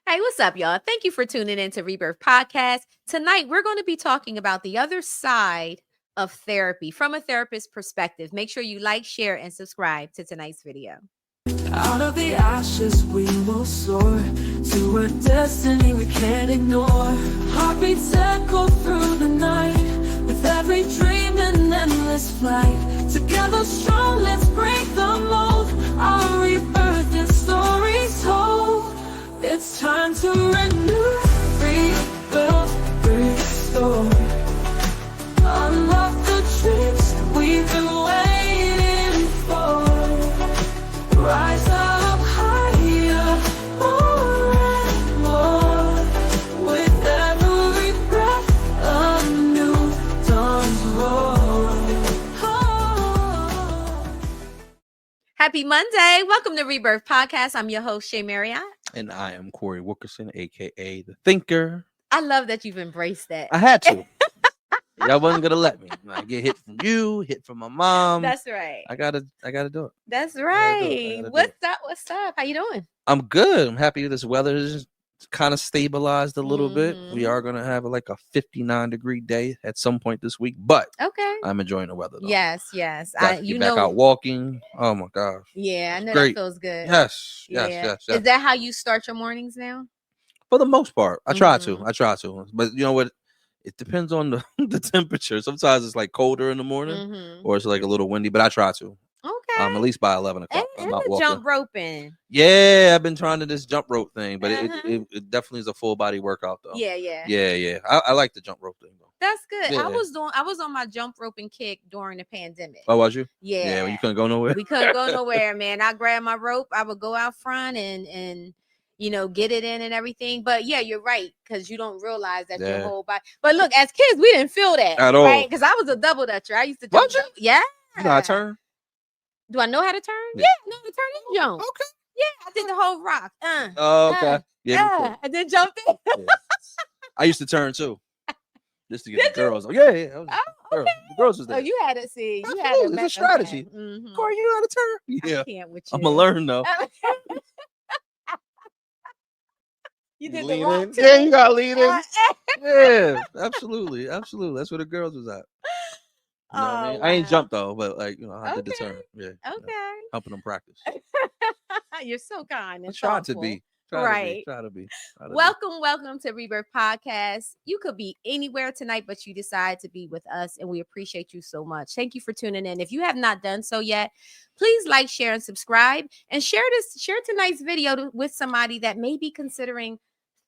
Hey, what's up, y'all? Thank you for tuning in to Rebirth Podcast. Tonight, we're going to be talking about the other side of therapy from a therapist's perspective. Make sure you like, share, and subscribe to tonight's video. Out of the ashes we will soar to a destiny we can't ignore. Heartbeats echo through the night with every dream and endless flight. Together strong, let's break the mold. Our rebirth and stories told. It's time to renew, rebuild, restore. Unlock the dreams we've been waiting for. Rise up higher, more and more. With every breath, a new dawn's roar. Happy Monday. Welcome to Rebirth Podcast. I'm your host, Shea Marriott. And I am Corey Wilkerson, a.k.a. The Thinker. I love that you've embraced that. I had to. Y'all wasn't going to let me. I get hit from you, hit from my mom. That's right. I gotta do it. That's right. What's up? What's up? How you doing? I'm good. I'm happy this weather is kind of stabilized a little bit. We are going to have like a 59-degree day at some point this week, but okay, I'm enjoying the weather though. Yes. You back out walking. Oh my gosh. Yeah, I know great. That feels good. Yes. Is that how you start your mornings now? For the most part. I try to. But you know what? It depends on the temperature. Sometimes it's like colder in the morning or it's like a little windy, but I try to. Okay. At least by 11 o'clock. And the jump roping. Yeah, I've been trying to this jump rope thing, but it definitely is a full body workout though. Yeah. I like the jump rope thing though. That's good. Yeah. I was on my jump roping kick during the pandemic. Oh, was you? Yeah. Well, you couldn't go nowhere. We couldn't go nowhere, man. I grabbed my rope. I would go out front and get it in and everything. But yeah, you're right, because you don't realize that your whole body. But look, as kids, we didn't feel that at all. Right? Because I was a double dutcher. I used to jump. Yeah. You know how to turn? Do I know how to turn? Yeah, no, to turn and jump. Okay. Yeah, I did the whole rock. Okay. Yeah. And then jumped in. Yeah. I used to turn too. Just to get the girls. Yeah. Okay. The girls was there. Oh, you had to see. You had It's a strategy. Okay. Corey, you know how to turn? Yeah. I can't with you. I'm going to learn though. You did lean the rock in. too. Yeah, you got to lean in. Yeah, absolutely. That's where the girls was at. You know what I mean? I ain't jumped though, but I did the turn. Yeah. Okay. Helping them practice. You're so kind and I tried thoughtful. to be. Right. Try to be. Welcome to Rebirth Podcast. You could be anywhere tonight, but you decide to be with us, and we appreciate you so much. Thank you for tuning in. If you have not done so yet, please like, share, and subscribe, and share tonight's video with somebody that may be considering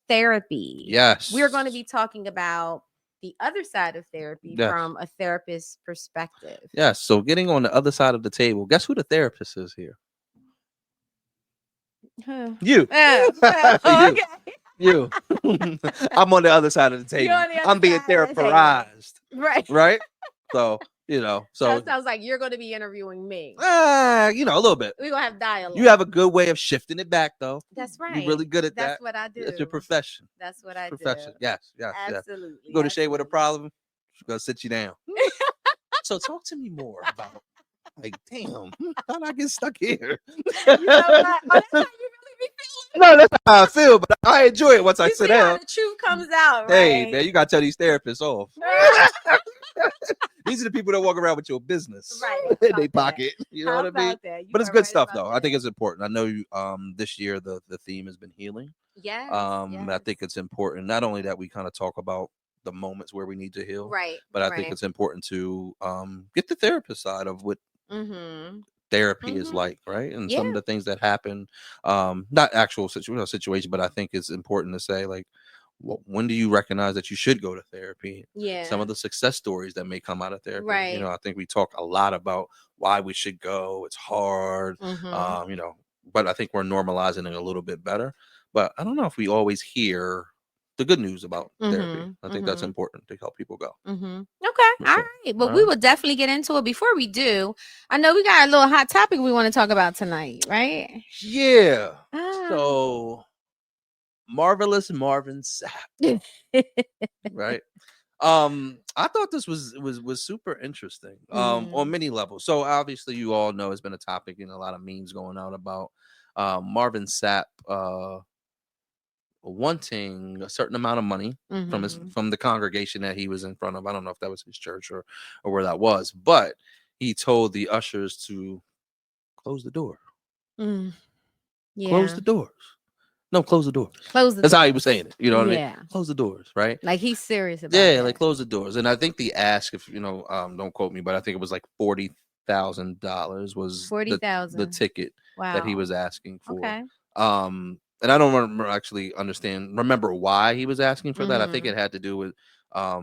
therapy. Yes. We're going to be talking about the other side of therapy from a therapist's perspective. Yes. So getting on the other side of the table, guess who the therapist is here? You. Okay. You. I'm on the other side of the table. I'm being therapized. Right. So, so that sounds like you're going to be interviewing me. A little bit. We're going to have dialogue. You have a good way of shifting it back, though. That's right. You're really good at that. That's what I do. It's your profession. That's what I do. Yes. Absolutely. You go to Shea with a problem, she's going to sit you down. So talk to me more about, like, damn, how did I get stuck here? You know what? Oh, that's how you really be feeling. No, that's not how I feel, but I enjoy it once I sit down. The truth comes out, right? Hey, man, you got to tell these therapists off. These are the people that walk around with your business in their pocket. You know what I mean? But it's good stuff, though. I think it's important. I know this year the theme has been healing. Yes. I think it's important not only that we kind of talk about the moments where we need to heal, right? But I think it's important to get the therapist side of what therapy is like, right? And some of the things that happen, not actual situation, but I think it's important to say, like, when do you recognize that you should go to therapy? Yeah. Some of the success stories that may come out of therapy. Right. I think we talk a lot about why we should go. It's hard, but I think we're normalizing it a little bit better. But I don't know if we always hear the good news about therapy. I think that's important to help people go. Okay. All right. Well, we will definitely get into it. Before we do, I know we got a little hot topic we want to talk about tonight, right? Yeah. So Marvelous Marvin Sapp. Right. I thought this was super interesting on many levels. So obviously you all know it's been a topic and a lot of memes going out about Marvin Sapp wanting a certain amount of money from the congregation that he was in front of. I don't know if that was his church or where that was, but he told the ushers to close the door. Yeah. Close the doors. No, close the doors. Close the That's doors. how he was saying it. You know what I mean? Yeah. Close the doors, right? Like he's serious about Yeah, that. like close the doors. And I think the ask, if you know, don't quote me, but I think it was like $40,000 was the ticket that he was asking for. Okay. And I don't remember why he was asking for that. I think it had to do with a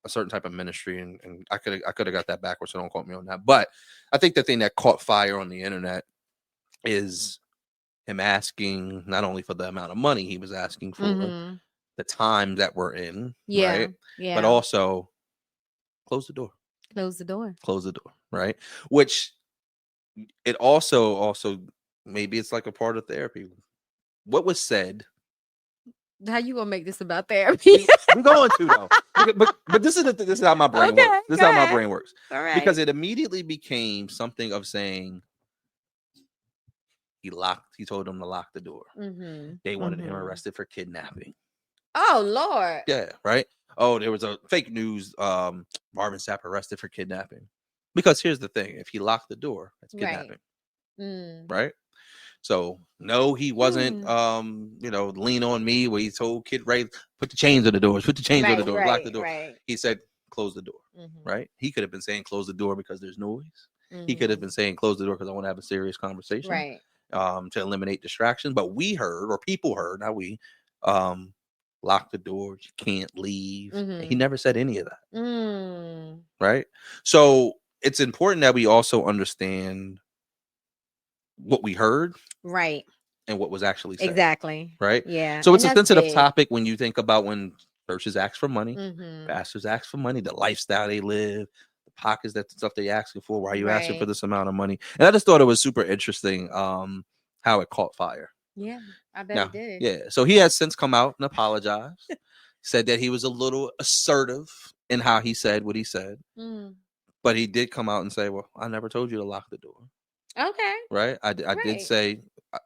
certain type of ministry, and I could have got that backwards, so don't quote me on that. But I think the thing that caught fire on the internet is him asking not only for the amount of money he was asking for, the time that we're in, right? Yeah. But also close the door. Close the door. Close the door, right? Which it also maybe it's like a part of therapy. What was said? How you gonna make this about therapy? I'm going to though, but this is how my brain works. This is how my brain works. All right. Because it immediately became something of saying he told them to lock the door. They wanted him arrested for kidnapping. Oh Lord. Yeah, right. Oh, there was a fake news. Marvin Sapp arrested for kidnapping. Because here's the thing: if he locked the door, that's kidnapping, right? So no, he wasn't. Lean on me where he told Kid Ray, put the chains on the doors, lock the door. Right. He said, close the door. Right. He could have been saying close the door because there's noise. He could have been saying close the door because I want to have a serious conversation. Right. To eliminate distractions. But we heard, or people heard, not we, lock the doors, you can't leave. He never said any of that. Right. So it's important that we also understand what we heard. Right. And what was actually said. Exactly. Right. Yeah. So it's a sensitive topic when you think about when churches ask for money, pastors ask for money, the lifestyle they live, the pockets, that stuff they asking for. Why are you asking for this amount of money? And I just thought it was super interesting how it caught fire. Yeah, I bet it did. Yeah. So he has since come out and apologized, said that he was a little assertive in how he said what he said. But he did come out and say, well, I never told you to lock the door. Okay. Right. I did say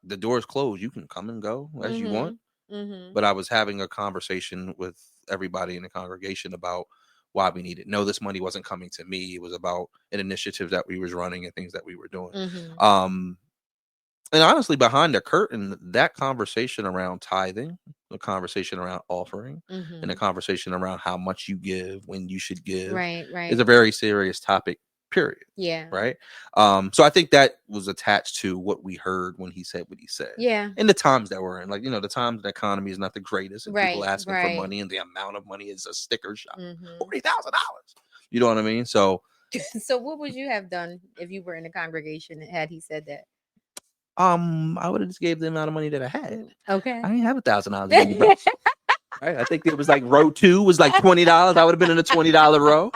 the door is closed. You can come and go as you want. But I was having a conversation with everybody in the congregation about why we needed. No, this money wasn't coming to me. It was about an initiative that we was running and things that we were doing. And honestly, behind the curtain, that conversation around tithing, the conversation around offering, and the conversation around how much you give, when you should give, is a very serious topic, period. Yeah. Right. So I think that was attached to what we heard when he said what he said. Yeah. And the times that we're in, like, the times the economy is not the greatest, and people asking for money, and the amount of money is a sticker shock. $40,000. You know what I mean? So what would you have done if you were in the congregation had he said that? I would have just gave the amount of money that I had. Okay. I didn't have $1,000. Right. I think it was like row 2 was like $20. I would have been in a $20 row.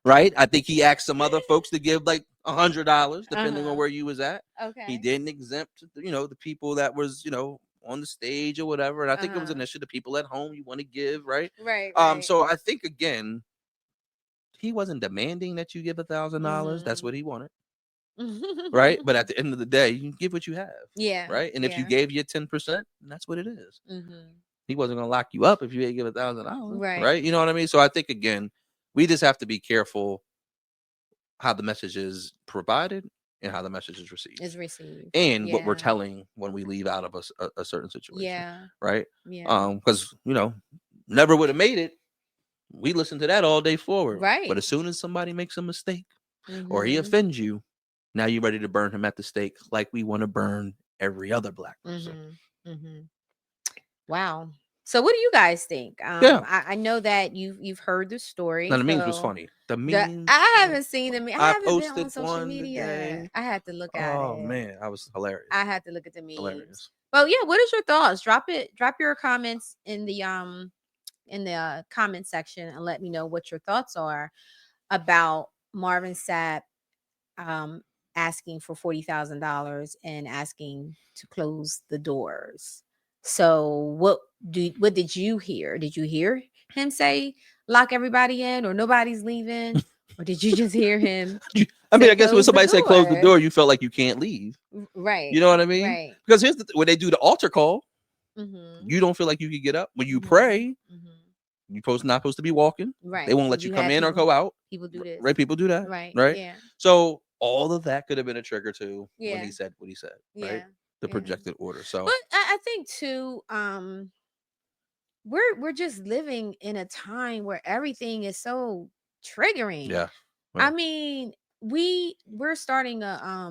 Right. I think he asked some other folks to give like $100, depending on where you was at. Okay. He didn't exempt, the people that was, on the stage or whatever. And I think it was initially the people at home you want to give. Right. Right. So I think, again, he wasn't demanding that you give $1,000. That's what he wanted. Right. But at the end of the day, you give what you have. Yeah. Right. And if you gave your 10%, that's what it is. He wasn't going to lock you up if you didn't give $1,000. Right. You know what I mean? So I think, again, we just have to be careful how the message is provided and how the message is received. And what we're telling when we leave out of a certain situation. Yeah. Right. Yeah. Because, never would have made it. We listen to that all day forward. Right. But as soon as somebody makes a mistake or he offends you, now you're ready to burn him at the stake like we want to burn every other Black person. Wow. So what do you guys think? I know that you've heard the story. Now, the memes was funny. The memes. I haven't seen them. I haven't posted been on social one media. today. I had to look at it. Oh man, I was hilarious. I had to look at the memes. Hilarious. Well, yeah. What is your thoughts? Drop your comments in the comment section and let me know what your thoughts are about Marvin Sapp asking for $40,000 and asking to close the doors. So what did you hear? Did you hear him say lock everybody in or nobody's leaving? Or did you just hear him? I mean, I guess when somebody say close the door, you felt like you can't leave. Right. You know what I mean? Right. Because here's when they do the altar call, You don't feel like you can get up when you Mhm. pray. Mhm. You're not supposed to be walking. Right. They won't let You you come have in or people, go out. people do this. Right? People do that. Right. Right? Yeah. So all of that could have been a trigger too when Yeah. he said what he said. Right? Yeah. The Yeah. projected order. So But I think too, we're just living in a time where everything is so triggering. yeah. I mean, we're starting a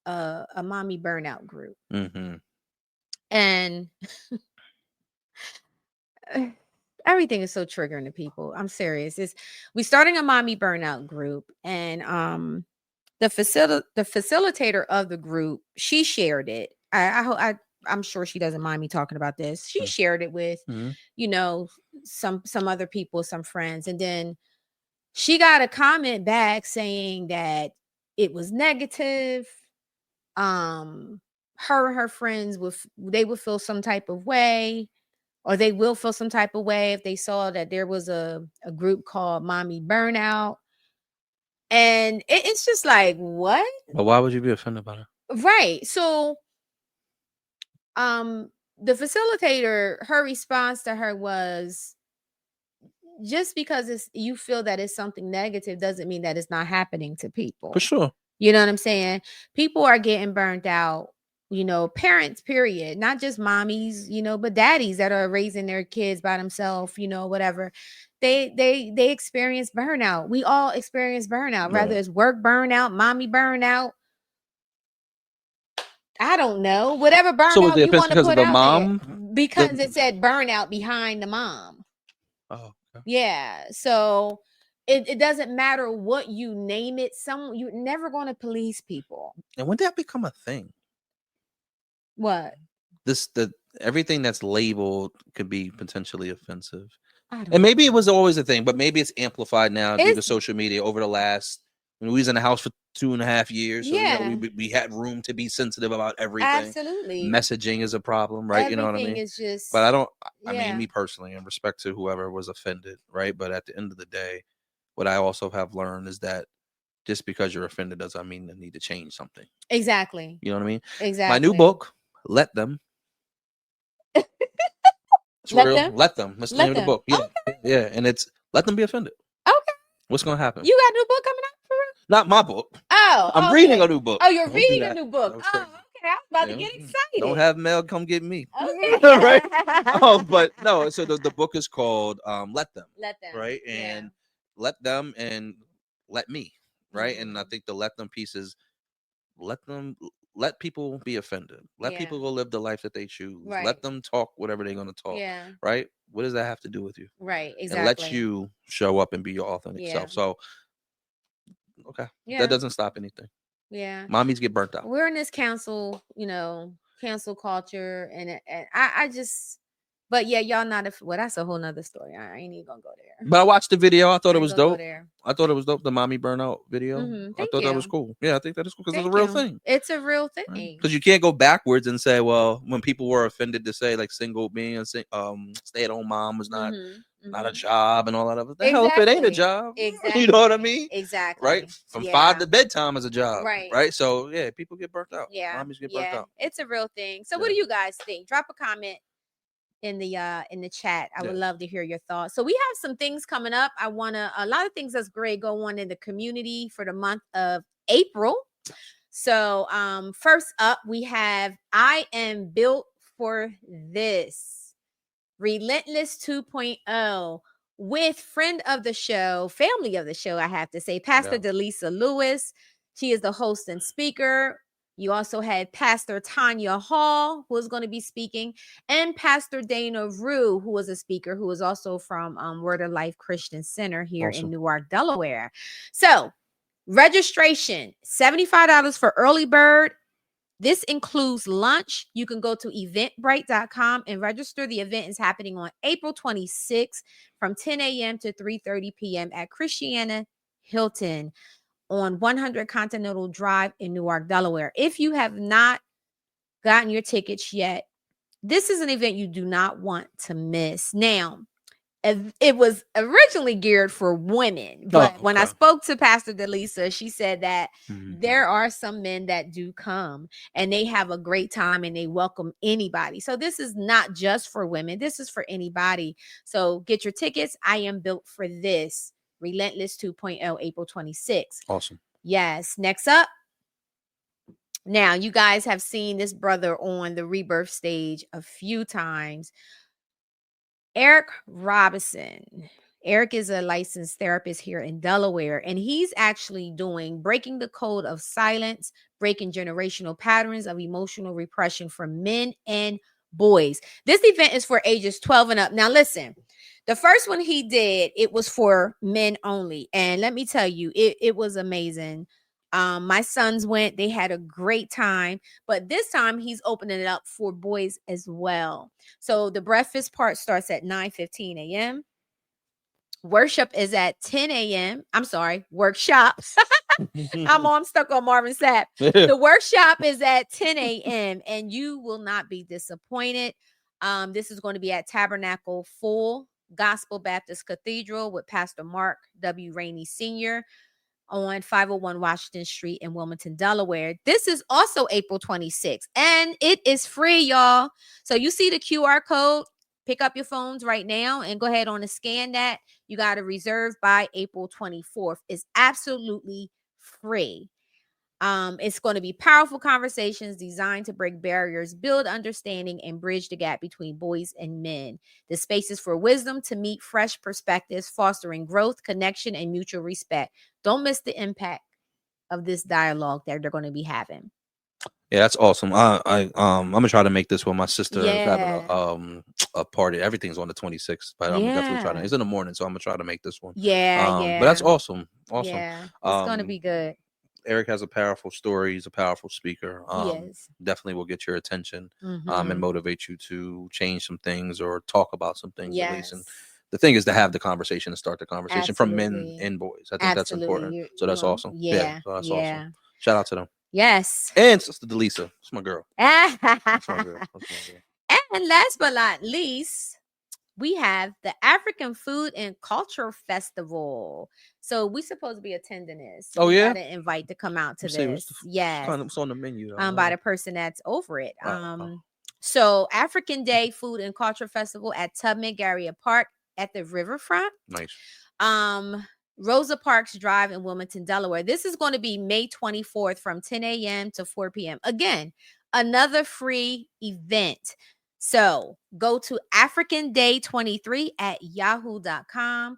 mommy burnout group. Mm-hmm. And everything is so triggering to people. I'm serious. We starting a mommy burnout group, and the facilitator of the group, she shared it. I'm sure she doesn't mind me talking about this. She shared it with, some other people, some friends, and then she got a comment back saying that it was negative. Her and her friends would feel some type of way, or they will feel some type of way if they saw that there was a group called Mommy Burnout. And it's just like, what? But why would you be offended by it? Right. So the facilitator, her response to her was, just because you feel that it's something negative doesn't mean that it's not happening to people. For sure. You know what I'm saying? People are getting burnt out, parents, period. Not just mommies, but daddies that are raising their kids by themselves, whatever. They experience burnout. We all experience burnout, whether it's work burnout, mommy burnout. I don't know. Whatever burnout so was the you want to because put of the out mom? there, because it said burnout behind the mom. Oh, okay. Yeah. So it doesn't matter what you name it. You're never going to police people. And when did that become a thing? What? Everything that's labeled could be potentially offensive. And maybe it was always a thing, but maybe it's amplified now due to social media over the last. We was in the house for 2.5 years, so we had room to be sensitive about everything. Absolutely, messaging is a problem, right? Everything, you know what I mean? Is just. But I don't. I mean, me personally, in respect to whoever was offended, right? But at the end of the day, what I also have learned is that just because you're offended doesn't mean you need to change something. Exactly. You know what I mean? Exactly. My new book, Let Them. It's let real. them? Let them. That's the name of the book. Yeah. Okay. Yeah. And it's let them be offended. Okay. What's going to happen? You got a new book coming out for real? Not my book. Oh, I'm reading a new book. Oh, you're reading a new book. Oh, okay. I was about to get excited. Don't have Mel come get me. Okay. Right? Oh, but no. So the book is called Let Them. Let Them. Right? And let them and let me. Right? And I think the let them piece is let people be offended. Let people go live the life that they choose. Right. Let them talk whatever they're going to talk. Yeah. Right? What does that have to do with you? Right. Exactly. And let you show up and be your authentic self. So, okay. Yeah. That doesn't stop anything. Yeah. Mommies get burnt out. We're in this cancel culture. And I just, but yeah, y'all not, well, that's a whole nother story. I ain't even gonna go there. But I watched the video. I thought it was dope. I thought it was dope. The mommy burnout video. I thought that was cool. Yeah, I think that is cool because it's a real thing. It's a real thing. Because you can't go backwards and say, well, when people were offended to say like being a stay-at-home mom was not a job and all that other. Hell, if it ain't a job, you know what I mean? Exactly. Right? From 5 to bedtime is a job. Right. So yeah, people get burnt out. Yeah. Mommies get burnt out. It's a real thing. So what do you guys think? Drop a comment in the chat. I would love to hear your thoughts. So we have some things coming up. A lot of things that's great go on in the community for the month of April. So first up, we have I Am Built for This, Relentless 2.0, with friend of the show, family of the show, I have to say, Pastor Delisa Lewis. She is the host and speaker. You also had Pastor Tanya Hall, who is going to be speaking, and Pastor Dana Rue, who is a speaker, who is also from Word of Life Christian Center here in Newark, Delaware. So registration, $75 for early bird. This includes lunch. You can go to eventbrite.com and register. The event is happening on April 26th from 10 a.m. to 3:30 p.m. at Christiana Hilton on 100 Continental Drive in Newark, Delaware. If you have not gotten your tickets yet, this is an event you do not want to miss. Now, it was originally geared for women, but when I spoke to Pastor Delisa, she said that there are some men that do come and they have a great time and they welcome anybody. So this is not just for women, this is for anybody. So get your tickets. I am built for this. Relentless 2.0, April 26th. Awesome. Yes. Next up. Now, you guys have seen this brother on the Rebirth stage a few times. Eric Robinson. Eric is a licensed therapist here in Delaware, and he's actually doing Breaking the Code of Silence, Breaking Generational Patterns of Emotional Repression for Men and Boys. This event is for ages 12 and up. Now, listen, the first one he did, it was for men only. And let me tell you, it was amazing. My sons went, they had a great time, but this time he's opening it up for boys as well. So the breakfast part starts at 9:15 a.m. Worship is at 10 a.m. I'm sorry, workshop. I'm stuck on Marvin Sapp. The workshop is at 10 a.m. and you will not be disappointed. This is going to be at Tabernacle Full Gospel Baptist Cathedral with Pastor Mark W. Rainey Sr. on 501 Washington Street in Wilmington, Delaware. This is also April 26th, and it is free, y'all. So you see the QR code, pick up your phones right now and go ahead on and scan that. You got to reserve by April 24th. It's absolutely free. It's going to be powerful conversations designed to break barriers, build understanding, and bridge the gap between boys and men. The space is for wisdom to meet fresh perspectives, fostering growth, connection, and mutual respect. Don't miss the impact of this dialogue that they're going to be having. Yeah, that's awesome. I'm gonna try to make this one. My sister is having a party. Everything's on the 26th, but I'm definitely trying to. It's in the morning, so I'm gonna try to make this one. But that's awesome. Awesome. Yeah, it's gonna be good. Eric has a powerful story. He's a powerful speaker. Definitely will get your attention and motivate you to change some things or talk about some things at least. And the thing is to have the conversation and start the conversation from men and boys. I think that's important. So that's awesome. Yeah. So that's awesome. Shout out to them. Yes. And Sister Delisa. That's my girl. That's my girl. And last but not least, we have the African Food and Culture Festival. So we supposed to be attending this. Oh, yeah? We got an invite to come out to this. Yes. What's on the menu? By the person that's over it. So African Day Food and Culture Festival at Tubman Garriott Park at the riverfront. Nice. Rosa Parks Drive in Wilmington, Delaware. This is going to be May 24th from 10 a.m. to 4 p.m. Again, another free event. So go to africanday23 at yahoo.com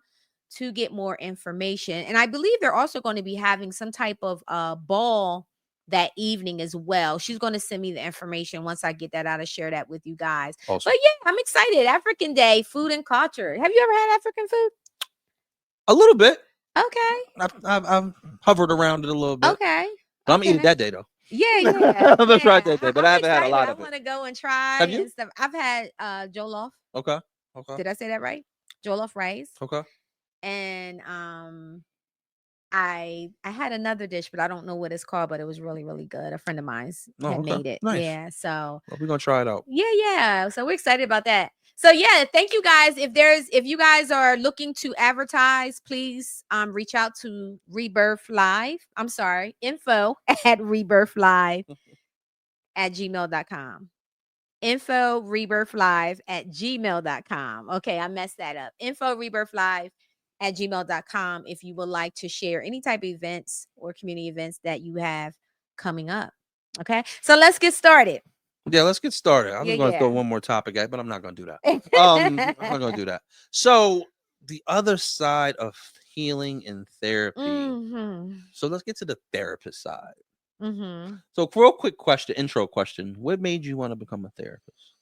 to get more information. And I believe they're also going to be having some type of ball that evening as well. She's going to send me the information once I get that out and share that with you guys. Awesome. But yeah, I'm excited. African Day, food and culture. Have you ever had African food? A little bit. Okay. I've hovered around it a little bit. Okay. But I'm eating that day though. Yeah. I'm tried that day, but I haven't had a lot of it. I want to go and try. Have you? And stuff. I've had jollof. Okay. Did I say that right? Jollof rice. Okay. And I had another dish, but I don't know what it's called, but it was really, really good. A friend of mine's had made it. Nice. Yeah. So we're gonna try it out. Yeah. So we're excited about that. So yeah, thank you guys. If you guys are looking to advertise, please reach out to Rebirth Live. I'm sorry, info at rebirthlive at gmail.com. Info rebirthlive at gmail.com. Okay, I messed that up. Info rebirthlive at gmail.com if you would like to share any type of events or community events that you have coming up. Okay, so let's get started. Yeah, let's get started. I'm going to throw one more topic at, but I'm not going to do that. I'm not going to do that. So the other side of healing and therapy. So let's get to the therapist side. So real quick question, intro question. What made you want to become a therapist?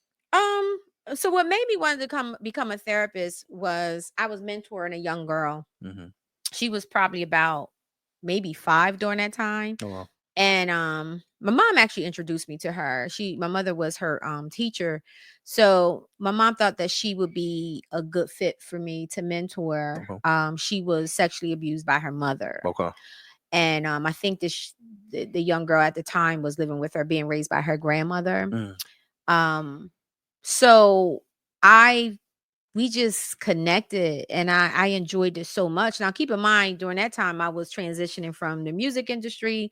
So what made me want to become a therapist was I was mentoring a young girl. She was probably about maybe 5 during that time. Oh, wow. And my mom actually introduced me to her. My mother was her teacher. So my mom thought that she would be a good fit for me to mentor. She was sexually abused by her mother. Okay. And I think the young girl at the time was living with her, being raised by her grandmother. So I we just connected, and I enjoyed it so much. Now, keep in mind, during that time, I was transitioning from the music industry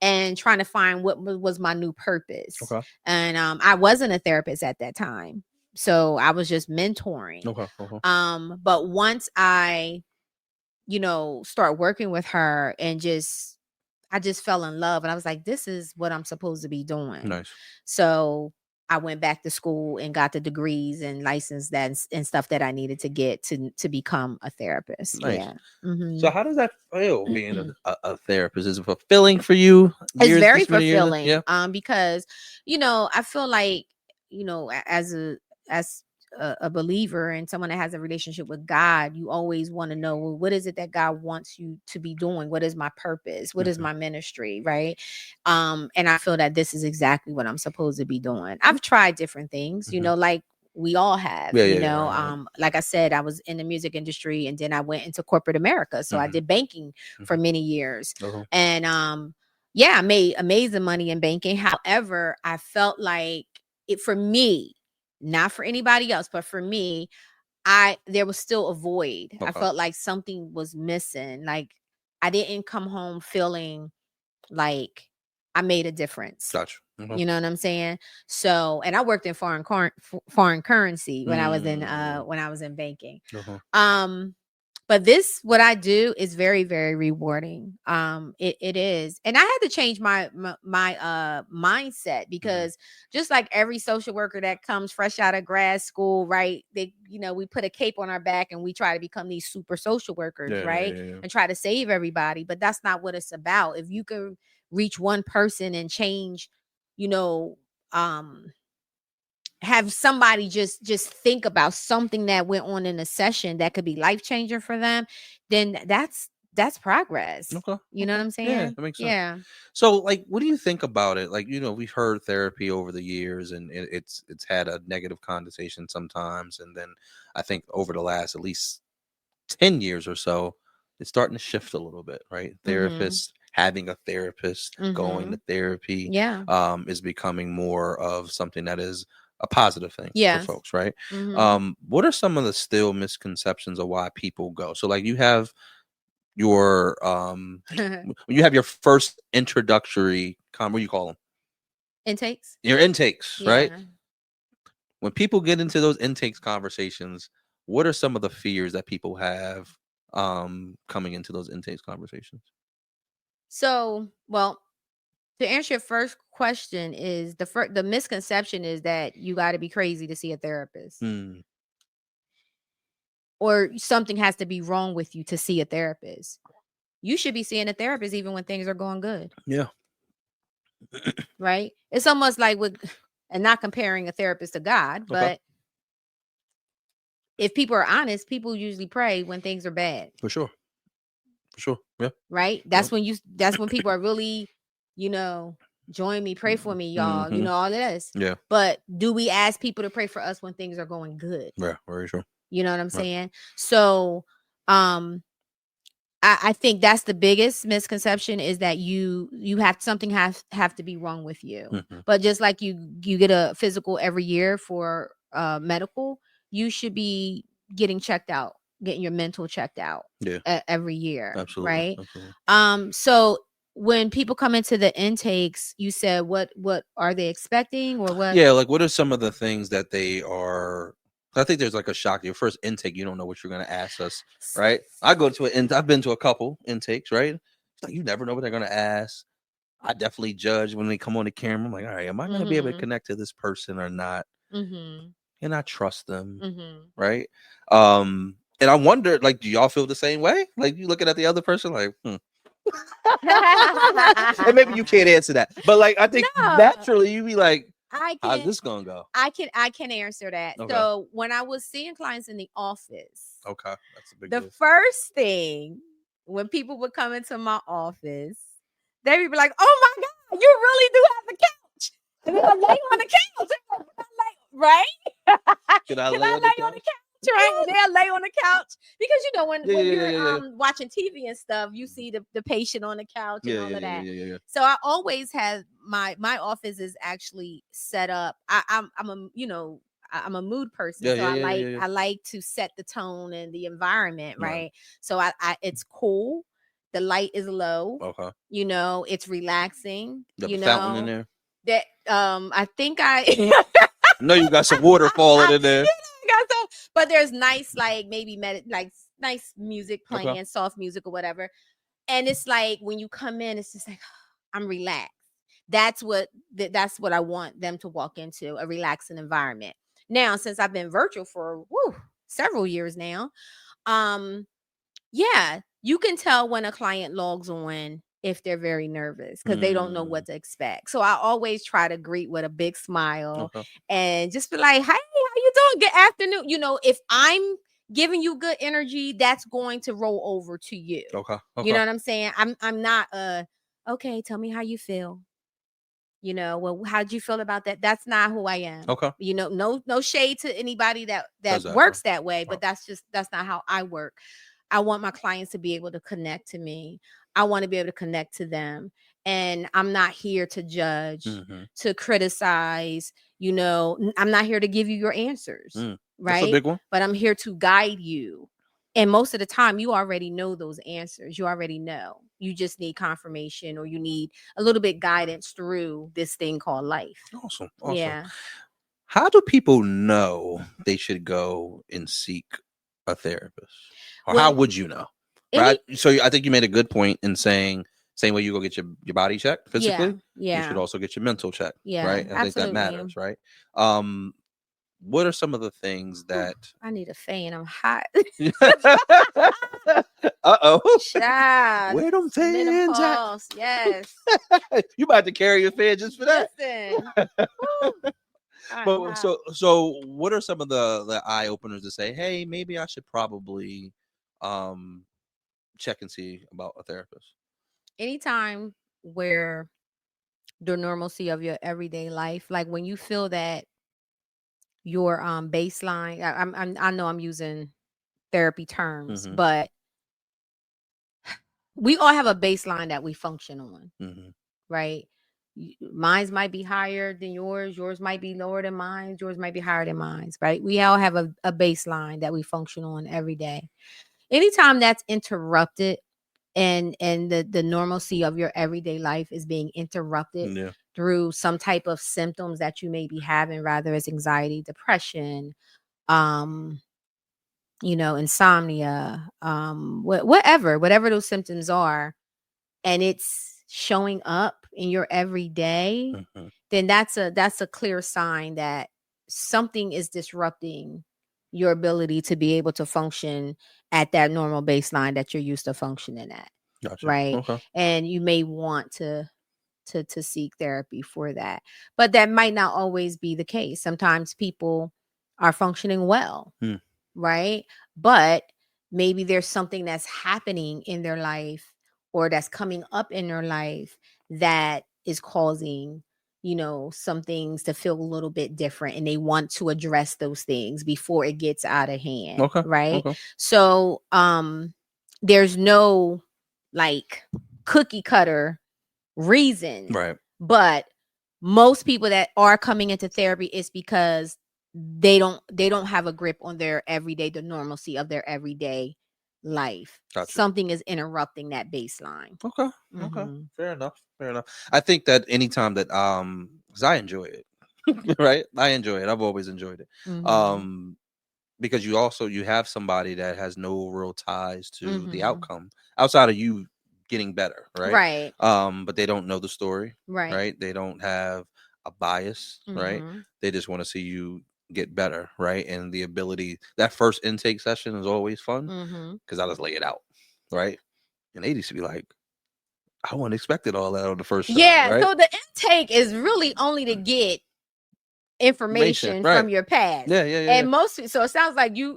and trying to find what was my new purpose. Okay. And I wasn't a therapist at that time, so I was just mentoring. Okay. Okay. But once I, start working with her and I just fell in love, and I was like, this is what I'm supposed to be doing. Nice. So I went back to school and got the degrees and license that and stuff that I needed to get to become a therapist. Nice. Yeah. Mm-hmm. So how does that feel being a therapist? Is it fulfilling for you? It's very This many years? fulfilling. Yeah. Because, I feel like, as a believer and someone that has a relationship with God, you always want to know, well, what is it that God wants you to be doing? What is my purpose? What is my ministry? Right. And I feel that this is exactly what I'm supposed to be doing. I've tried different things, like we all have, Right. Like I said, I was in the music industry, and then I went into corporate America. So I did banking for many years. And I made amazing money in banking. However, I felt like for me, not for anybody else, but for me, there was still a void. I felt like something was missing. Like I didn't come home feeling like I made a difference. Gotcha. You know what I'm saying? So, and I worked in foreign currency when I was in banking. But what I do is very, very rewarding. It is. And I had to change my mindset, because just like every social worker that comes fresh out of grad school, right? We put a cape on our back and we try to become these super social workers, right? And try to save everybody. But that's not what it's about. If you can reach one person and change, have somebody just think about something that went on in a session that could be life-changing for them, then that's progress. Okay. You know what I'm saying? Yeah, that makes sense. Yeah. So, like, what do you think about it? Like, we've heard therapy over the years, and it's had a negative connotation sometimes, and then I think over the last at least 10 years or so, it's starting to shift a little bit, right? Therapists having a therapist, going to therapy, is becoming more of something that is a positive thing for folks, right? What are some of the still misconceptions of why people go? So, like, you have your first introductory what do you call them? Intakes. Your intakes, right? When people get into those intakes conversations, what are some of the fears that people have coming into those intakes conversations? So, well, to answer your first question, is the misconception is that you got to be crazy to see a therapist, or something has to be wrong with you to see a therapist. You should be seeing a therapist even when things are going good. Yeah. Right? It's almost like and not comparing a therapist to God, but if people are honest, people usually pray when things are bad. For sure. Yeah. Right? That's when people are really, join me, pray for me, y'all, all of this. Yeah. But do we ask people to pray for us when things are going good? Yeah, very true. You know what I'm saying? So, I think that's the biggest misconception, is that you something have to be wrong with you. But just like you get a physical every year for medical, you should be getting your mental checked out every year. Absolutely. Right. Absolutely. So when people come into the intakes, you said what are they expecting, or what? Yeah, like what are some of the things that they are? I think there's like a shock. Your first intake, you don't know what you're going to ask us, right? I've been to a couple intakes, right? It's like you never know what they're going to ask. I definitely judge when they come on the camera. I'm like, all right, am I going to be able to connect to this person or not? And I trust them, right? And I wonder, like, do y'all feel the same way? Like, you looking at the other person, like, and maybe you can't answer that, but like, I think naturally you be like, how's this gonna go? I can answer that. Okay. So when I was seeing clients in the office, that's a big deal. First thing, when people would come into my office, they would be like, "Oh my God, you really do have the couch," and then I lay on the couch, right? Can I lay on the couch? Right, they'll lay on the couch, because when you're watching TV and stuff, you see the patient on the couch and all of that. So I always have my office is actually set up. I'm a I'm a mood person, Yeah, so yeah, yeah, yeah. I like to set the tone and the environment, Right. right? So I it's cool. The light is low. Okay. You know, it's relaxing. You have You a fountain in know there? that I think I No, you got some water falling in there. got some, but there's nice like maybe like nice music Okay. playing, soft music or whatever. And it's like when you come in, it's just like I'm relaxed. That's what I want them to walk into, a relaxing environment. Now, since I've been virtual for several years now, yeah, you can tell when a client logs on if they're very nervous because they don't know what to expect. So I always try to greet with a big smile and just be like, "Hey, how you doing? Good afternoon." You know, if I'm giving you good energy, that's going to roll over to you. Okay. You know what I'm saying? I'm not okay, tell me how you feel. You know, well, how'd you feel about that? That's not who I am. Okay. You know, no shade to anybody that Exactly. works that way, but that's not how I work. I want my clients to be able to connect to me. I want to be able to connect to them. And I'm not here to judge, to criticize, you know, I'm not here to give you your answers. Right. That's a big one. But I'm here to guide you. And most of the time, you already know those answers. You already know. You just need confirmation or you need a little bit guidance through this thing called life. Awesome. Yeah. How do people know they should go and seek a therapist? Or how would you know? Right. So I think you made a good point in saying same way you go get your body checked physically. Yeah. You should also get your mental check. Yeah. Right. I think that matters. Right. What are some of the things that I need a fan? I'm hot. Child, where them fans at? Yes. You about to carry your fan just for that? Listen. But so what are some of the eye openers to say, hey, maybe I should probably check and see about a therapist? Anytime where the normalcy of your everyday life, like when you feel that your baseline, I know I'm using therapy terms, but we all have a baseline that we function on, right? Mine's might be higher than yours might be lower than mine, yours might be higher than mine, right? We all have a baseline that we function on every day. Anytime that's interrupted and the normalcy of your everyday life is being interrupted through some type of symptoms that you may be having, rather as anxiety, depression, you know, insomnia, whatever those symptoms are, and it's showing up in your everyday, then that's a clear sign that something is disrupting your ability to be able to function at that normal baseline that you're used to functioning at. Gotcha. Right. Okay. And you may want to seek therapy for that, but that might not always be the case. Sometimes people are functioning well, right? But maybe there's something that's happening in their life or that's coming up in their life that is causing, you know, some things to feel a little bit different, and they want to address those things before it gets out of hand. Okay. Right. Okay. So there's no like cookie cutter reason. Right. But most people that are coming into therapy is because they don't have a grip on their everyday, the normalcy of their everyday life. Gotcha. Something is interrupting that baseline. Okay. Okay. Fair enough. I think that anytime that because I enjoy it. Right. I enjoy it. I've always enjoyed it. Because you have somebody that has no real ties to the outcome outside of you getting better, right? But they don't know the story, right? They don't have a bias, right? They just want to see you get better, right? And the ability, that first intake session is always fun because I just lay it out, right? And they used to be like, I wasn't expecting all that on the first shot, right? So the intake is really only to get information from your past. Yeah. And so it sounds like you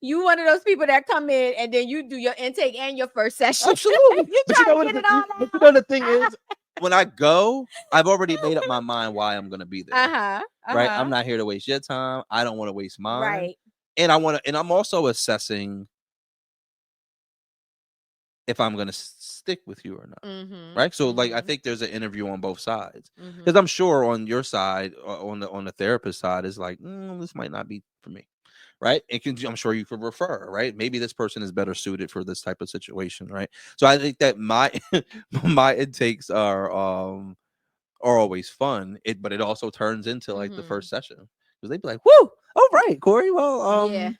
one of those people that come in and then you do your intake and your first session. Absolutely. But you know the thing is, when I go, I've already made up my mind why I'm gonna be there. Right. I'm not here to waste your time. I don't want to waste mine. Right. And I'm also assessing if I'm going to stick with you or not. Mm-hmm. Right. So like, I Mm-hmm. think there's an interview on both sides, because Mm-hmm. I'm sure on your side, on the therapist side, is like, this might not be for me. Right. I'm sure you could refer, right? Maybe this person is better suited for this type of situation. Right. So I think that my my intakes are always fun. But it also turns into like the Mm-hmm. first session, because they'd be like, whoo, all right, Corey. Well, Yeah.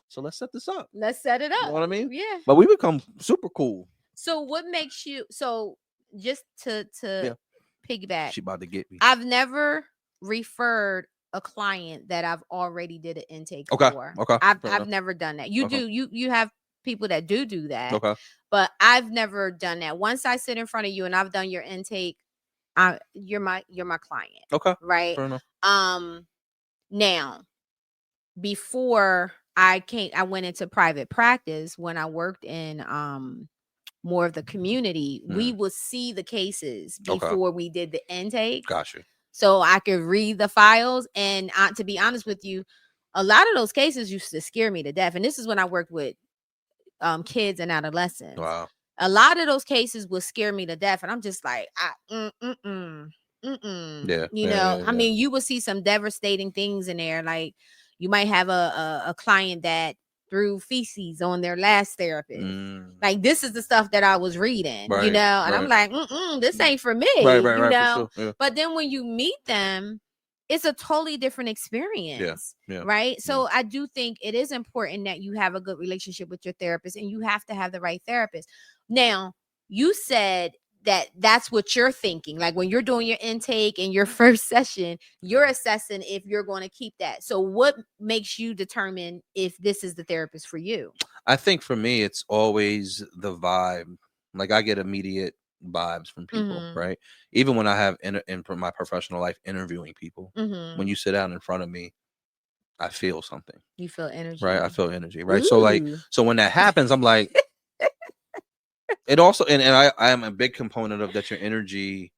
so let's set this up. Let's set it You know up. what I mean? Yeah. But we become super cool. So what makes you just to Yeah. piggyback? She about to get me. I've never referred a client that I've already did an intake Okay. for. Okay. I've never done that. You Okay. do you have people that do that. Okay. But I've never done that. Once I sit in front of you and I've done your intake, you're my client. Okay. Right? Fair enough. Now, before I went into private practice when I worked in more of the community, we would see the cases before we did the intake. Gotcha. So I could read the files. And to be honest with you, a lot of those cases used to scare me to death. And this is when I worked with kids and adolescents. Wow. A lot of those cases would scare me to death. And I'm just like, Yeah. You know, I mean, you will see some devastating things in there. Like you might have a client that threw feces on their last therapist. Like this is the stuff that I was reading, you know, and I'm like, this ain't for me, you know. Sure. Yeah. But then when you meet them, it's a totally different experience. Yeah. Right. So I do think it is important that you have a good relationship with your therapist, and you have to have the right therapist. Now, you said that's what you're thinking. Like when you're doing your intake and your first session, you're assessing if you're going to keep that. So what makes you determine if this is the therapist for you? I think for me, it's always the vibe. Like I get immediate vibes from people, right? Even when I have in my professional life interviewing people, when you sit down in front of me, I feel something. You feel energy, right? I feel energy, right? Ooh. So when that happens, I'm like, it also, and I am a big component of that. Your energy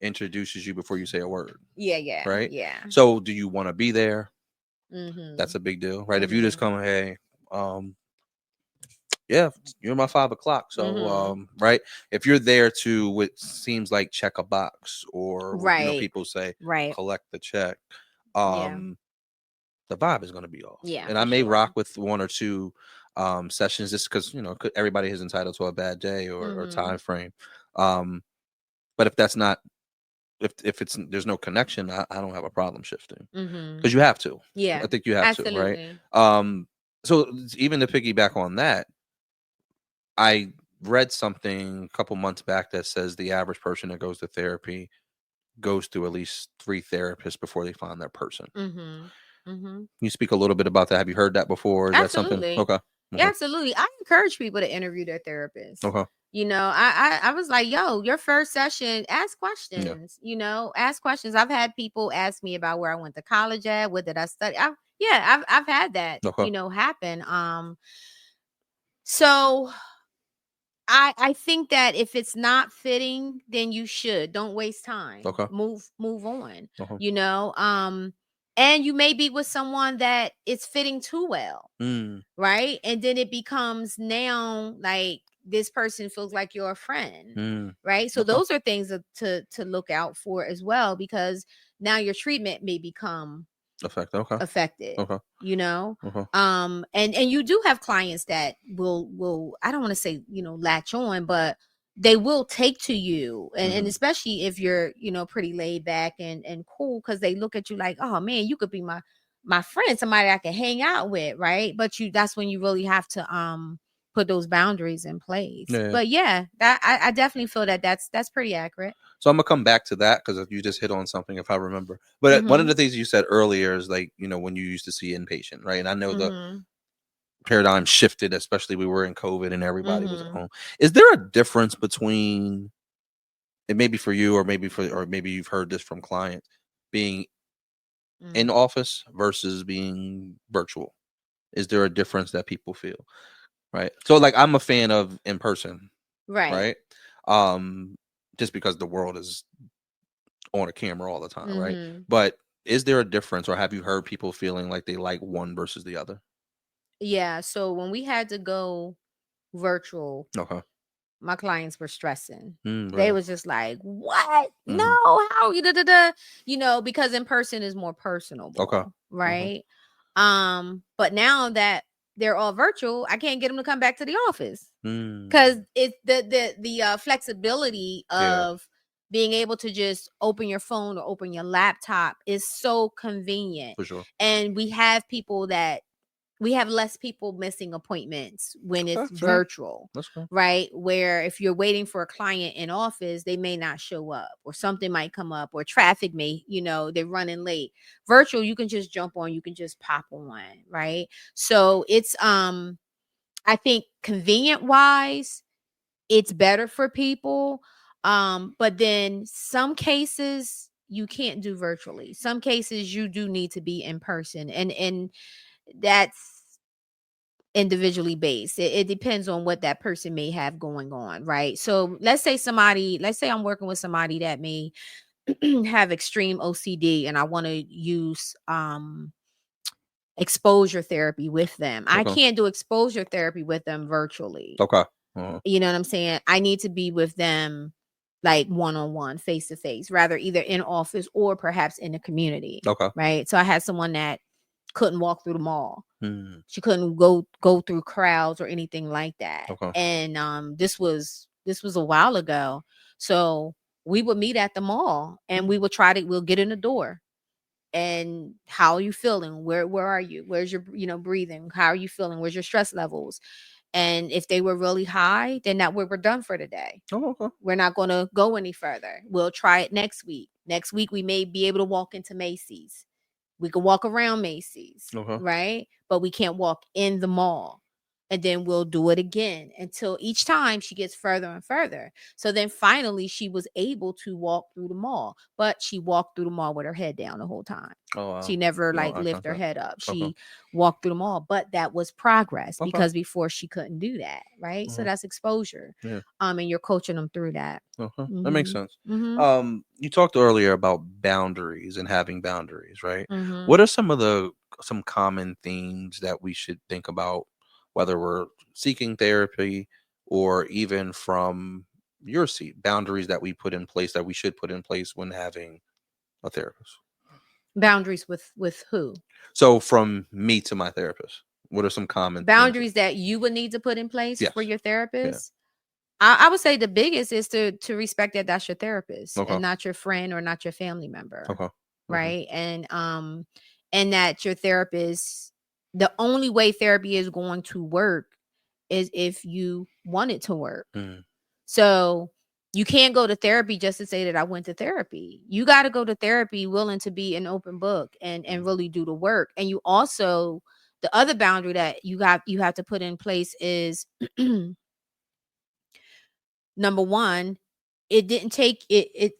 introduces you before you say a word. Yeah. Right. Yeah. So do you want to be there? That's a big deal, right? If you just come, hey, yeah, you're my 5 o'clock. So, right. If you're there to what seems like check a box, or you know, people say, collect the check. The vibe is going to be off. Yeah. And I may rock with 1 or 2 sessions just because, you know, everybody is entitled to a bad day or time frame. But if that's not, if it's, there's no connection, I don't have a problem shifting, because you have to. Yeah. I think you have to, right? So even to piggyback on that, I read something a couple months back that says the average person that goes to therapy goes through at least 3 therapists before they find their person. Can you speak a little bit about that? Have you heard that before? Is Absolutely. that something? Okay. Yeah, absolutely. I encourage people to interview their therapist. Okay. You know, I was like, yo, your first session, ask questions. You know, ask questions. I've had people ask me about where I went to college at, what did I study. I've had that, you know, happen. So I think that if it's not fitting, then you don't waste time. Okay. Move on. You know, and you may be with someone that it's fitting too well. Right. And then it becomes now like this person feels like you're a friend. Right. So those are things to look out for as well, because now your treatment may become affected. You know, and you do have clients that will I don't want to say, you know, latch on, but they will take to you, and especially if you're, you know, pretty laid back and cool, because they look at you like, oh man, you could be my friend, somebody I can hang out with, right? But that's when you really have to put those boundaries in place. Yeah. But yeah, that I definitely feel that's pretty accurate. So I'm gonna come back to that, because you just hit on something, if I remember. But one of the things you said earlier is like, you know, when you used to see inpatient, right? And I know the paradigm shifted, especially we were in COVID and everybody was at home. Is there a difference between, it may be for you, or maybe you've heard this from clients, being in office versus being virtual? Is there a difference that people feel? Right. So like, I'm a fan of in person. Right. Just because the world is on a camera all the time, right? But is there a difference, or have you heard people feeling like they like one versus the other? Yeah. So when we had to go virtual, my clients were stressing. Right. They was just like, what? No, how? You know, because in person is more personable. Okay. Right. But now that they're all virtual, I can't get them to come back to the office because it's the flexibility of being able to just open your phone or open your laptop is so convenient. For sure. And we have less people missing appointments when it's virtual, right? Where if you're waiting for a client in office, they may not show up or something might come up or traffic may, they're running late. Virtual, you can just jump on, you can just pop on, right? So it's, I think convenient wise, it's better for people. But then some cases you can't do virtually. Some cases you do need to be in person and that's individually based. It depends on what that person may have going on, right? So let's say I'm working with somebody that may have extreme OCD and I want to use exposure therapy with them. I can't do exposure therapy with them virtually. Okay. You know what I'm saying? I need to be with them like one-on-one, face-to-face, rather either in office or perhaps in the community. Okay. Right. So I had someone that couldn't walk through the mall. She couldn't go through crowds or anything like that. Okay. And this was a while ago. So we would meet at the mall and we'll get in the door. And how are you feeling? Where are you? Where's your breathing? How are you feeling? Where's your stress levels? And if they were really high, then we're done for the day. Oh, okay. We're not going to go any further. We'll try it next week. Next week we may be able to walk into Macy's. We can walk around Macy's, right? But we can't walk in the mall. And then we'll do it again until each time she gets further and further. So then finally she was able to walk through the mall, but she walked through the mall with her head down the whole time. Oh, wow. She never lifted her head up. She walked through the mall, but that was progress because before she couldn't do that, right? So that's exposure. Yeah. And you're coaching them through that. That makes sense. You talked earlier about boundaries and having boundaries, right? What are some common themes that we should think about, whether we're seeking therapy or even from your seat, boundaries that we put in place that we should put in place when having a therapist? Boundaries with who? So from me to my therapist, what are some common boundaries that you would need to put in place for your therapist? Yeah. I would say the biggest is to respect that that's your therapist and not your friend or not your family member. Right. And that your therapist, the only way therapy is going to work is if you want it to work. So you can't go to therapy just to say that I went to therapy. You got to go to therapy willing to be an open book and really do the work. And you also, the other boundary that you have to put in place is number one, it didn't take it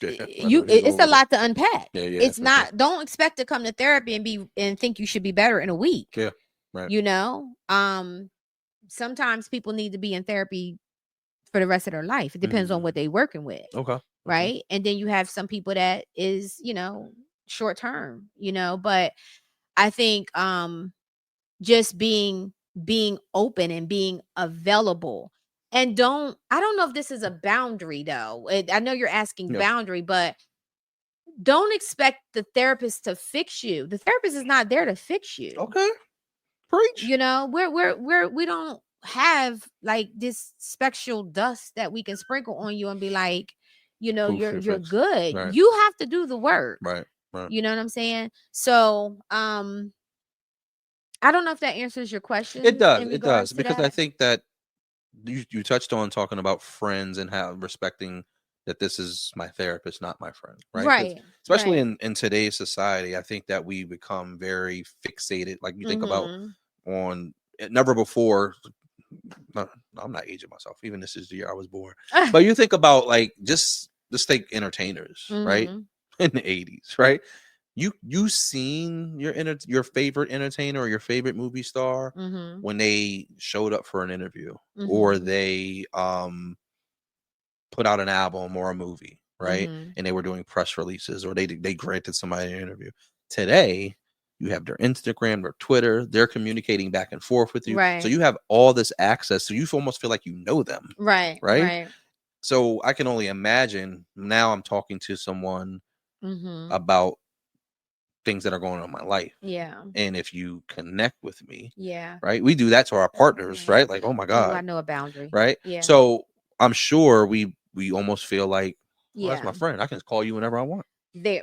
it's a lot to unpack. It's not, don't expect to come to therapy and think you should be better in a week. Sometimes people need to be in therapy for the rest of their life. It depends on what they're working with. Right. And then you have some people that is, short term, but I think just being open and being available. And I don't know if this is a boundary though. I know you're asking boundary, but don't expect the therapist to fix you. The therapist is not there to fix you. Okay. Preach. We don't have like this special dust that we can sprinkle on you and be like, you're good. Right. You have to do the work. Right. You know what I'm saying? So, I don't know if that answers your question. It does. Because I think that you touched on talking about friends and how respecting that this is my therapist, not my friend, right? Right. Especially in today's society, I think that we become very fixated. Like you think about on never before. No, I'm not aging myself. Even this is the year I was born. But you think about like just take entertainers, right? In the 80s, right? You seen your favorite entertainer or your favorite movie star when they showed up for an interview or they put out an album or a movie, right? And they were doing press releases or they granted somebody an interview. Today, you have their Instagram, their Twitter, they're communicating back and forth with you. Right. So you have all this access. So you almost feel like you know them. Right. Right. So I can only imagine now I'm talking to someone about things that are going on in my life. Yeah. And if you connect with me, yeah, right, we do that to our partners, right? Like, oh my God, I know a boundary, right? Yeah. So I'm sure we almost feel like, well, yeah, that's my friend. I can just call you whenever I want.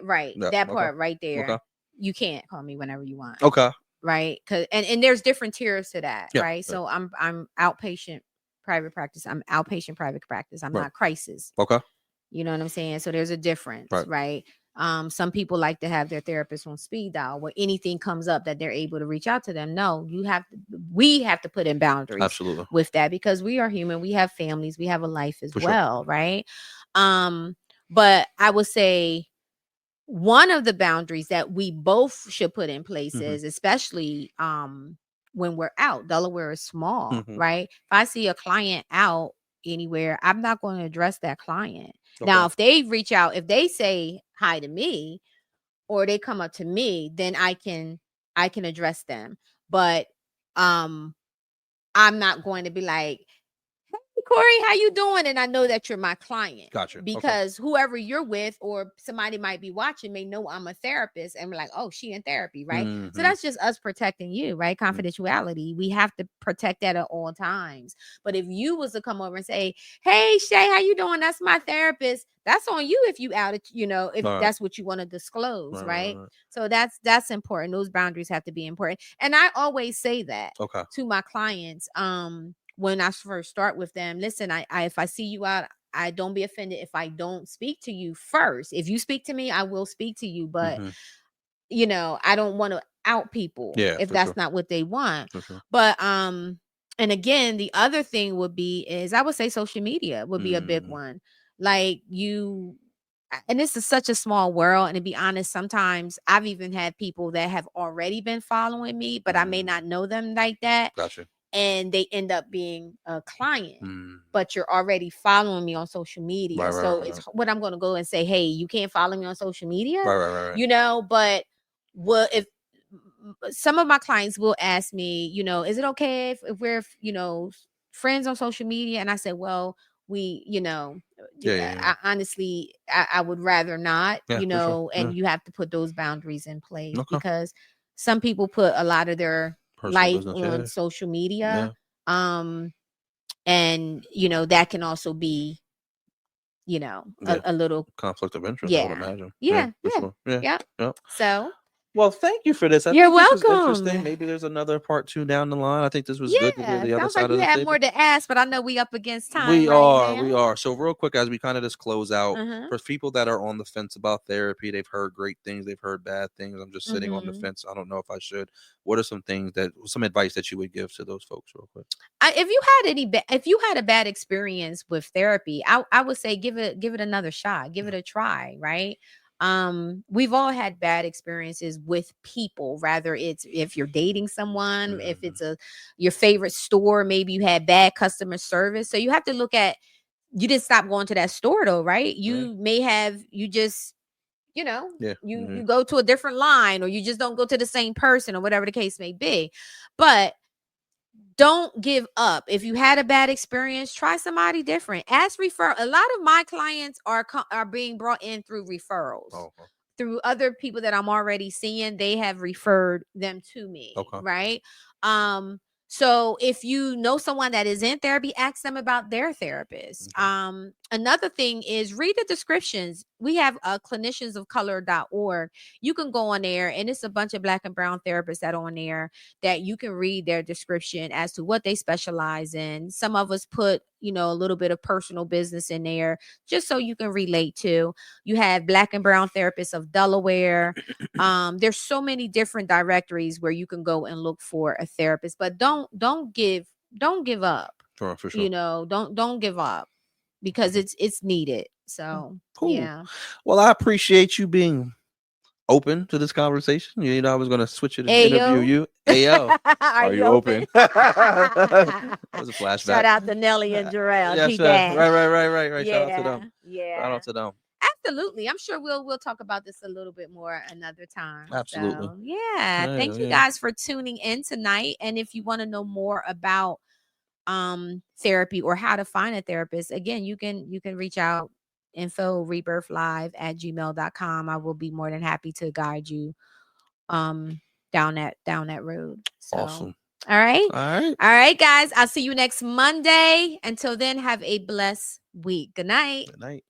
right. Yeah, That okay. part right there. Okay. You can't call me whenever you want. Okay. Right. Cause and there's different tiers to that. Yeah, right. So I'm outpatient private practice. I'm outpatient private practice. I'm Right. not crisis. Okay. You know what I'm saying? So there's a difference, right? Some people like to have their therapist on speed dial where anything comes up that they're able to reach out to them. No, we have to put in boundaries. Absolutely. With that, because we are human. We have families. We have a life as well, right? But I would say one of the boundaries that we both should put in place is, especially when we're out. Delaware is small, right? If I see a client out anywhere, I'm not going to address that client. Okay. Now, if they reach out, if they say hi to me or they come up to me, then I can address them. But I'm not going to be like, hey, Corey, how you doing? And I know that you're my client. Gotcha. Because whoever you're with or somebody might be watching may know I'm a therapist and we're like, oh, she in therapy, right? So that's just us protecting you, right? Confidentiality. We have to protect that at all times. But if you was to come over and say, hey, Shea, how you doing? That's my therapist. That's on you if you out, if that's what you want to disclose, right? So that's important. Those boundaries have to be important. And I always say that to my clients. When I first start with them, listen, I if I see you out, I don't be offended if I don't speak to you first. If you speak to me, I will speak to you. But I don't want to out people if that's not what they want. But and again, the other thing would be is I would say social media would be a big one. Like and this is such a small world. And to be honest, sometimes I've even had people that have already been following me, but I may not know them like that. Gotcha. And they end up being a client, but you're already following me on social media. So it's what I'm going to go and say, hey, you can't follow me on social media, right. But if some of my clients will ask me, is it okay if we're, friends on social media? And I said, well, we, I, honestly, I would rather not, and you have to put those boundaries in place because some people put a lot of their life on social media. And that can also be a little conflict of interest. I would imagine. Yeah. So well, thank you for this. You're welcome. This was interesting. Maybe there's another part 2 down the line. I think this was good to hear the other side of the table. You have more to ask, but I know we up against time. We are. So real quick, as we kind of just close out, for people that are on the fence about therapy, they've heard great things, they've heard bad things. I'm just sitting on the fence. I don't know if I should. What are some advice that you would give to those folks, real quick? If you had a bad experience with therapy, I would say give it another shot, give it a try, right? We've all had bad experiences with people, rather it's if you're dating someone, if it's your favorite store, maybe you had bad customer service. So you have to look at, you didn't stop going to that store though, right? You may have, you just, you go to a different line, or you just don't go to the same person, or whatever the case may be. But don't give up. If you had a bad experience, try somebody different. Ask refer. A lot of my clients are being brought in through referrals, through other people that I'm already seeing. They have referred them to me, right? So if you know someone that is in therapy, ask them about their therapist. Another thing is read the descriptions. We have cliniciansofcolor.org. You can go on there, and it's a bunch of Black and brown therapists that are on there that you can read their description as to what they specialize in. Some of us put, a little bit of personal business in there just so you can relate to. You have Black and Brown Therapists of Delaware. There's so many different directories where you can go and look for a therapist, but don't give up. For sure. Don't give up, because it's needed. So cool. Yeah. Well, I appreciate you being open to this conversation. I was going to switch it and interview you. Ayo, are you open? That was a flashback. Shout out to Nelly and Jarrell. Right. Yeah. Shout out to them. Yeah. Shout out to them. Absolutely. I'm sure we'll talk about this a little bit more another time. Absolutely. So, yeah. Thank you guys for tuning in tonight. And if you want to know more about therapy or how to find a therapist, again, you can reach out, info rebirthlive@gmail.com. I will be more than happy to guide you down that road. So Awesome. All right. All right, guys. I'll see you next Monday. Until then, have a blessed week. Good night. Good night.